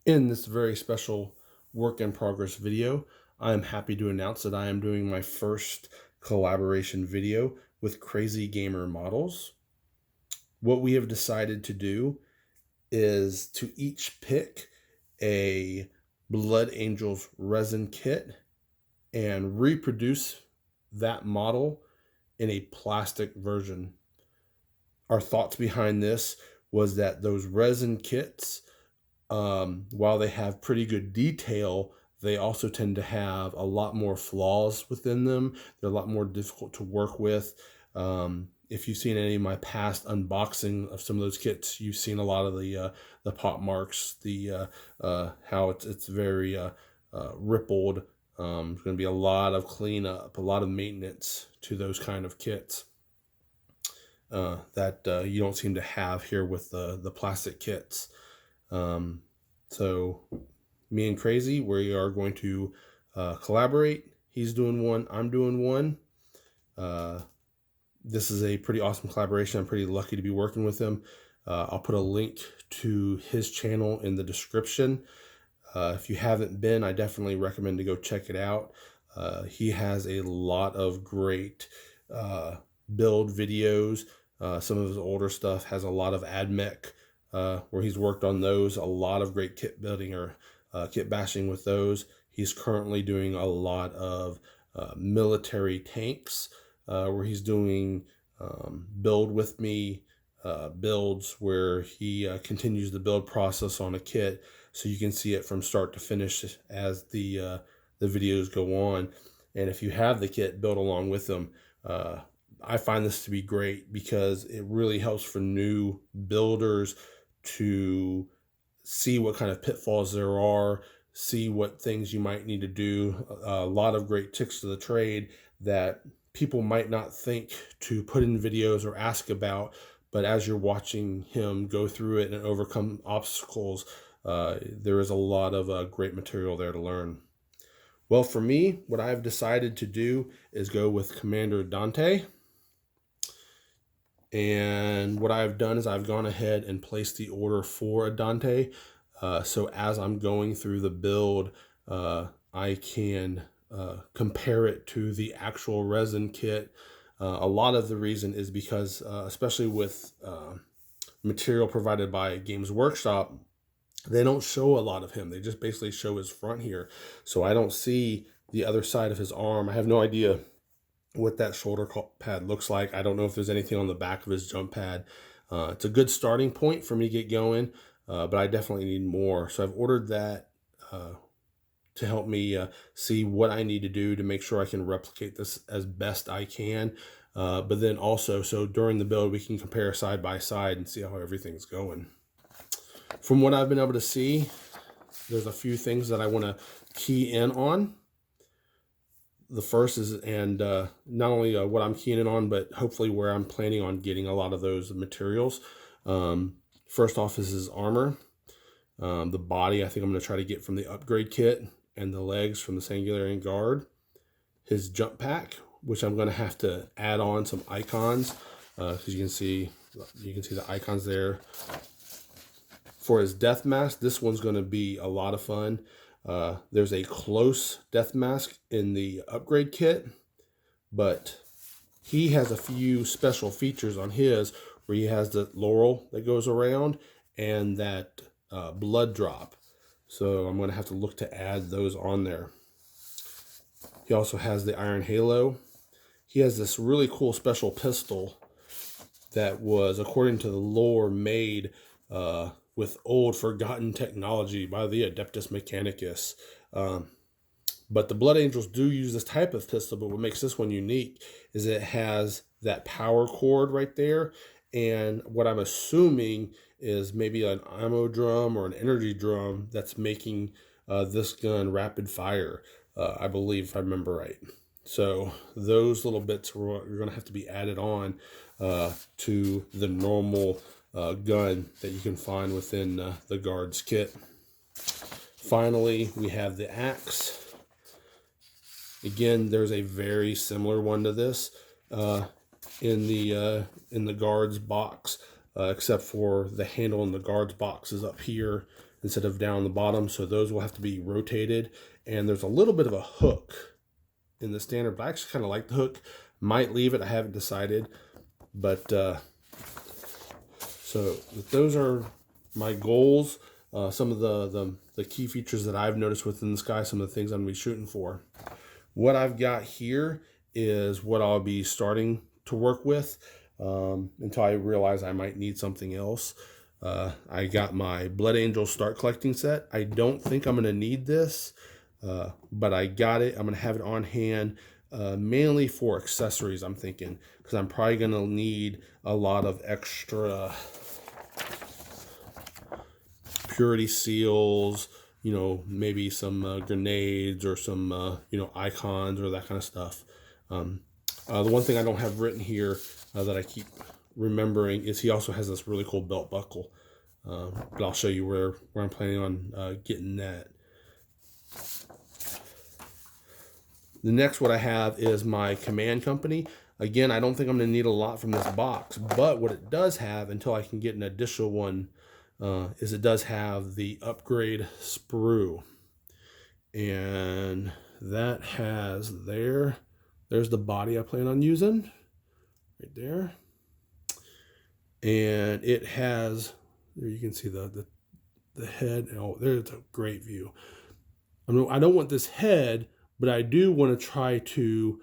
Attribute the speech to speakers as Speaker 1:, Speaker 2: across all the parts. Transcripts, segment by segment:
Speaker 1: In this very special work in progress video, I am happy to announce that I am doing my first collaboration video with Crazy Gamer Models. What we have decided to do is to each pick a Blood Angels resin kit and reproduce that model in a plastic version. Our thoughts behind this was that those resin kits, while they have pretty good detail, they also tend to have a lot more flaws within them. They're a lot more difficult to work with. If you've seen any of my past unboxing of some of those kits, you've seen a lot of the pop marks, the how it's very rippled. There's going to be a lot of cleanup, a lot of maintenance to those kind of kits that you don't seem to have here with the plastic kits. So me and Crazy, we are going to collaborate. He's doing one, I'm doing one. This is a pretty awesome collaboration. I'm pretty lucky to be working with him. I'll put a link to his channel in the description. If you haven't been, I definitely recommend to go check it out. He has a lot of great build videos. Some of his older stuff has a lot of AdMech where he's worked on those, a lot of great kit building or kit bashing with those. He's currently doing a lot of military tanks where he's doing build with me builds where he continues the build process on a kit so you can see it from start to finish as the videos go on. And if you have the kit, build along with them. I find this to be great because it really helps for new builders to see what kind of pitfalls there are, see what things you might need to do. A lot of great tricks to the trade that people might not think to put in videos or ask about, but as you're watching him go through it and overcome obstacles, there is a lot of great material there to learn. Well, for me, what I've decided to do is go with Commander Dante. And what I've done is I've gone ahead and placed the order for a Dante. So as I'm going through the build, I can compare it to the actual resin kit. A lot of the reason is because, especially with material provided by Games Workshop, they don't show a lot of him. They just basically show his front here. So I don't see the other side of his arm. I have no idea what that shoulder pad looks like. I don't know if there's anything on the back of his jump pad. It's a good starting point for me to get going, but I definitely need more. So I've ordered that to help me see what I need to do to make sure I can replicate this as best I can. But then also, so during the build, we can compare side by side and see how everything's going. From what I've been able to see, there's a few things that I want to key in on. The first is, and not only what I'm keying in on, but hopefully where I'm planning on getting a lot of those materials. First off is his armor. The body, I think I'm going to try to get from the upgrade kit, and the legs from the Singular and Guard. His jump pack, which I'm going to have to add on some icons, because you can see the icons there. For his death mask, this one's going to be a lot of fun. There's a close death mask in the upgrade kit, but he has a few special features on his where he has the laurel that goes around and that blood drop. So I'm going to have to look to add those on there. He also has the iron halo. He has this really cool special pistol that was, according to the lore, made with old forgotten technology by the Adeptus Mechanicus. But the Blood Angels do use this type of pistol, but what makes this one unique is it has that power cord right there, and what I'm assuming is maybe an ammo drum or an energy drum that's making this gun rapid fire, I believe, if I remember right. So those little bits are going to have to be added on to the normal gun that you can find within the Guard's kit. Finally, we have the axe. Again, there's a very similar one to this in the Guard's box. except for the handle and the guards box is up here instead of down the bottom. So those will have to be rotated. And there's a little bit of a hook in the standard, but I actually kind of like the hook. Might leave it, I haven't decided. But so those are my goals. Some of the key features that I've noticed within the sky, some of the things I'm going to be shooting for. What I've got here is what I'll be starting to work with until I realize I might need something else. I got my Blood Angel start collecting set. I don't think I'm going to need this, but I got it. I'm going to have it on hand mainly for accessories, I'm thinking, because I'm probably going to need a lot of extra purity seals, you know, maybe some grenades or some, you know, icons or that kind of stuff. The one thing I don't have written here that I keep remembering is he also has this really cool belt buckle. But I'll show you where I'm planning on getting that. The next what I have is my command company. Again, I don't think I'm going to need a lot from this box, but what it does have, until I can get an additional one, is it does have the upgrade sprue. And that has there's the body I plan on using, right there. And it has, there you can see the head. Oh, there's a great view. I don't want this head, but I do want to try to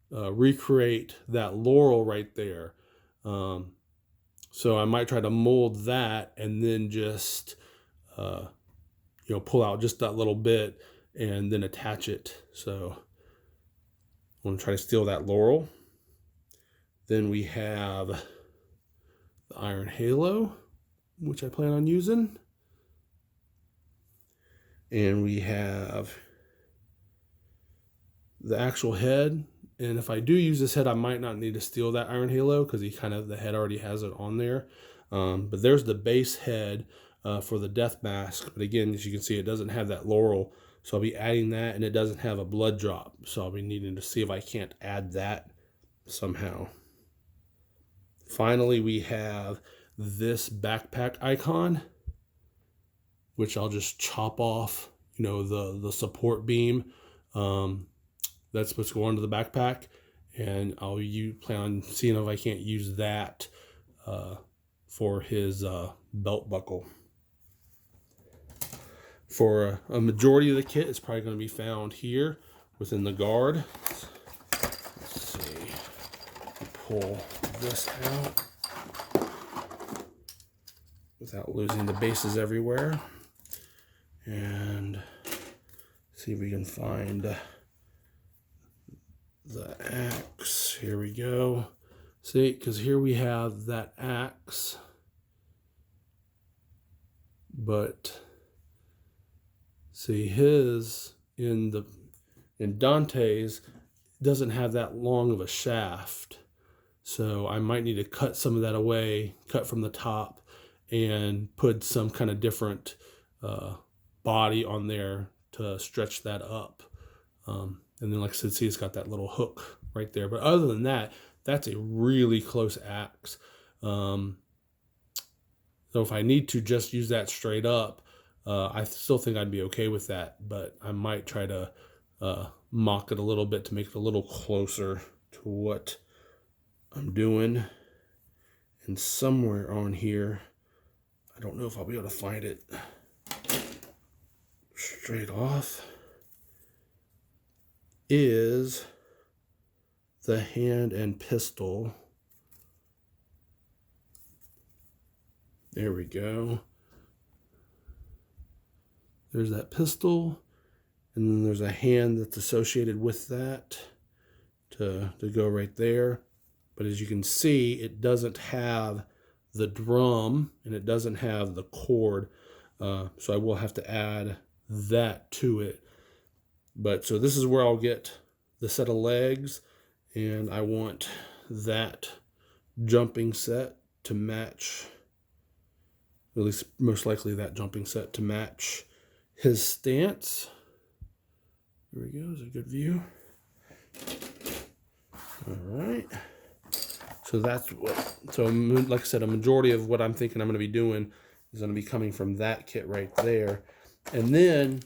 Speaker 1: recreate that laurel right there. So I might try to mold that and then just, you know, pull out just that little bit and then attach it. So I'm going to try to steal that laurel. Then we have the iron halo, which I plan on using. And we have the actual head. And if I do use this head, I might not need to steal that iron halo because the head already has it on there. But there's the base head for the death mask. But again, as you can see, it doesn't have that laurel. So I'll be adding that, and it doesn't have a blood drop. So I'll be needing to see if I can't add that somehow. Finally, we have this backpack icon, which I'll just chop off, you know, the support beam. That's supposed to go onto the backpack, and I'll plan on seeing if I can't use that for his belt buckle. For a majority of the kit, it's probably going to be found here within the guard. Let's see, pull this out without losing the bases everywhere, and see if we can find the axe. Here we go. See, because here we have that axe, but see, his in Dante's doesn't have that long of a shaft, so I might need to cut some of that away, cut from the top, and put some kind of different body on there to stretch that up. And then, like I said, see, it's got that little hook right there. But other than that, that's a really close axe. So if I need to just use that straight up, I still think I'd be okay with that. But I might try to mock it a little bit to make it a little closer to what I'm doing. And somewhere on here, I don't know if I'll be able to find it straight off, is the hand and pistol. There we go. There's that pistol, and then there's a hand that's associated with that to go right there. But as you can see, it doesn't have the drum and it doesn't have the cord, so I will have to add that to it. But so this is where I'll get the set of legs, and I want that jumping set to match, at least most likely that jumping set to match his stance. There we go, there's a good view. All right, so So that's what, so like I said, a majority of what I'm thinking I'm going to be doing is going to be coming from that kit right there. And then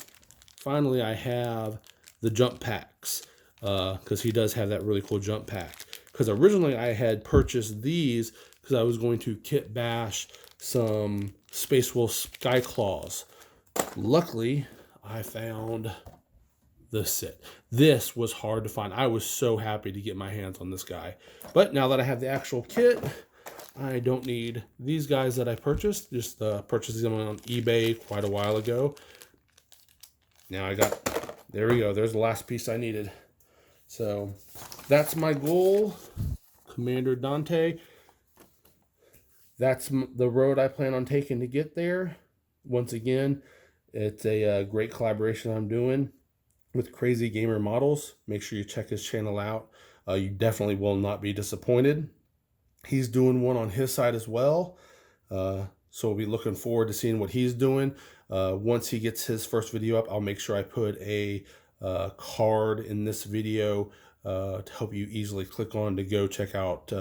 Speaker 1: finally I have the jump packs, because he does have that really cool jump pack. Because originally I had purchased these because I was going to kit bash some Space Wolf Sky Claws. Luckily, I found this set. This was hard to find. I was so happy to get my hands on this guy. But now that I have the actual kit, I don't need these guys that I purchased. Just purchased them on eBay quite a while ago. Now I got, there we go. There's the last piece I needed. So that's my goal, Commander Dante. That's the road I plan on taking to get there. Once again, it's a great collaboration I'm doing with Crazy Gamer Models. Make sure you check his channel out. You definitely will not be disappointed. He's doing one on his side as well. So we'll be looking forward to seeing what he's doing. Once he gets his first video up, I'll make sure I put a card in this video to help you easily click on to go check out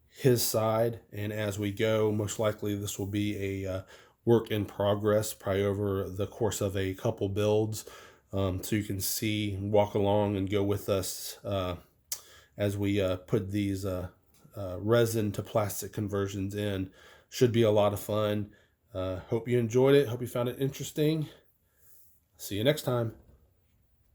Speaker 1: his side. And as we go, most likely this will be a work in progress, probably over the course of a couple builds. So you can see, walk along and go with us as we put these resin to plastic conversions in. Should be a lot of fun. Hope you enjoyed it. Hope you found it interesting. See you next time.